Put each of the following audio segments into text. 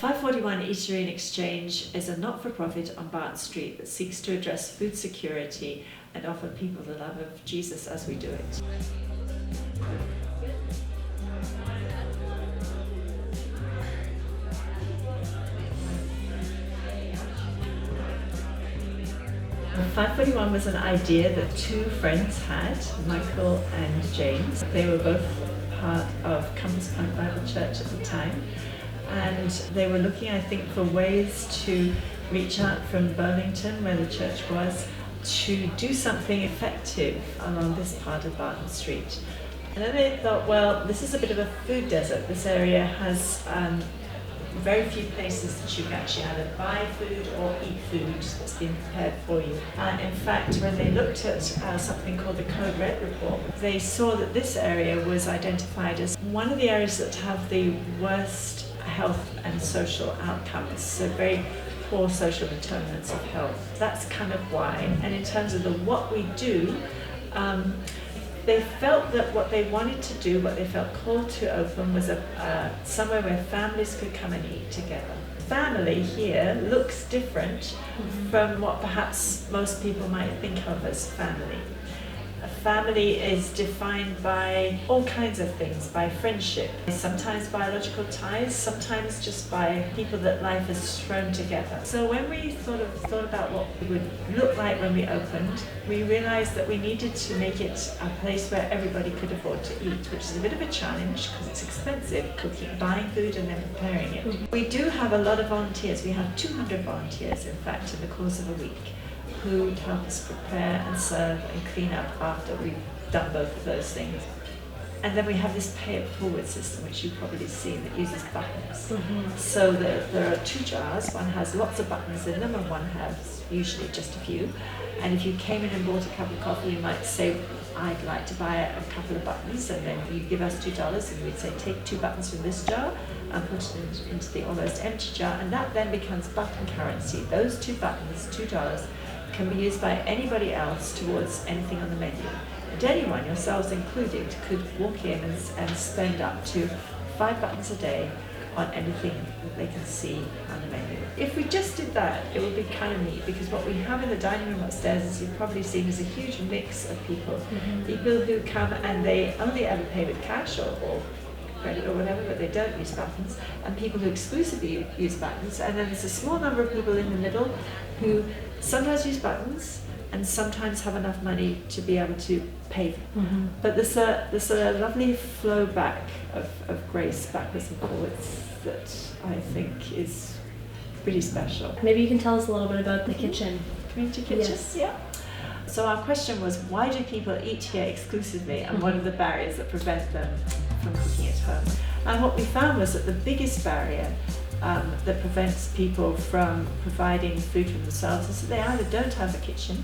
541 Eatery and Exchange is a not-for-profit on Barton Street that seeks to address food security and offer people the love of Jesus as we do it. The 541 was an idea that two friends had, Michael and James. They were both part of Compass Point Bible Church at the time, and they were looking, I think, for ways to reach out from Burlington, where the church was, to do something effective along this part of Barton Street. And then they thought, well, this is a bit of a food desert. This area has very few places that you can actually either buy food or eat food that's been prepared for you. And in fact, when they looked at something called the Code Red report, they saw that this area was identified as one of the areas that have the worst health and social outcomes, so very poor social determinants of health. That's kind of why. And in terms of the what we do, they felt that what they wanted to do, what they felt called to open, was somewhere where families could come and eat together. Family here looks different from what perhaps most people might think of as family. A family is defined by all kinds of things, by friendship, sometimes biological ties, sometimes just by people that life has thrown together. So when we thought about what it would look like when we opened, we realized that we needed to make it a place where everybody could afford to eat, which is a bit of a challenge because it's expensive cooking, buying food and then preparing it. We do have a lot of volunteers. We have 200 volunteers, in fact, in the course of a week, who help us prepare and serve and clean up after we've done both of those things. And then we have this pay it forward system, which you've probably seen, that uses buttons. So there are two jars. One has lots of buttons in them and one has usually just a few. And if you came in and bought a cup of coffee, you might say, I'd like to buy a couple of buttons, and then you give us $2 and we'd say, take 2 buttons from this jar and put it into the almost empty jar, and that then becomes button currency. Those 2 buttons, $2, can be used by anybody else towards anything on the menu. And anyone, yourselves included, could walk in and spend up to 5 buttons a day on anything that they can see on the menu. If we just did that, it would be kind of neat, because what we have in the dining room upstairs, as you've probably seen, is a huge mix of people. People who come and they only ever pay with cash or credit or whatever, but they don't use buttons, and people who exclusively use buttons, and then there's a small number of people in the middle who sometimes use buttons and sometimes have enough money to be able to pay. But there's a lovely flow back of grace backwards and forwards that I think is pretty special. Maybe you can tell us a little bit about the kitchen. Community kitchens, Yes. yeah. So our question was, why do people eat here exclusively, and what are the barriers that prevent them from cooking at home? And what we found was that the biggest barrier that prevents people from providing food for themselves is that they either don't have a kitchen,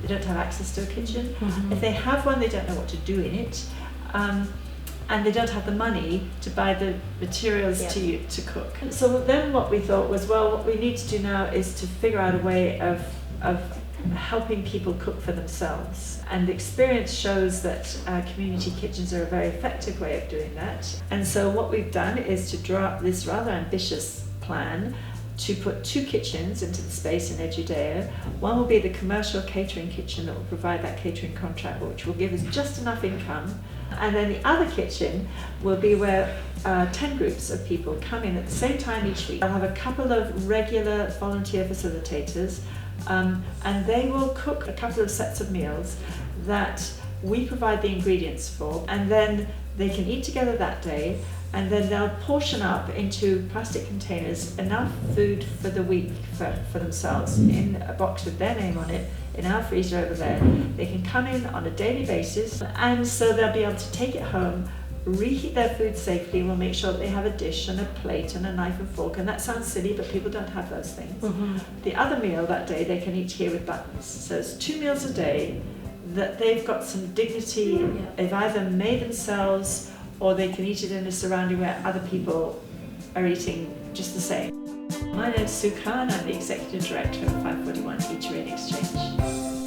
they don't have access to a kitchen. If they have one, they don't know what to do in it, and they don't have the money to buy the materials to cook. So then what we thought was, well, what we need to do now is to figure out a way of helping people cook for themselves. And the experience shows that community kitchens are a very effective way of doing that. And so what we've done is to draw up this rather ambitious plan to put 2 kitchens into the space in Edudeo. One will be the commercial catering kitchen that will provide that catering contract, which will give us just enough income. And then the other kitchen will be where 10 groups of people come in at the same time each week. I'll have a couple of regular volunteer facilitators, and they will cook a couple of sets of meals that we provide the ingredients for, and then they can eat together that day, and then they'll portion up into plastic containers enough food for the week for themselves in a box with their name on it in our freezer over there. They can come in on a daily basis, and so they'll be able to take it home, reheat their food safely. We'll make sure that they have a dish and a plate and a knife and fork, and that sounds silly, but people don't have those things. The other meal that day they can eat here with buttons. So it's 2 meals a day that they've got some dignity. They've either made themselves, or they can eat it in a surrounding where other people are eating just the same. My name's Sue Khan. I'm the Executive Director of 541 Eatery and Exchange.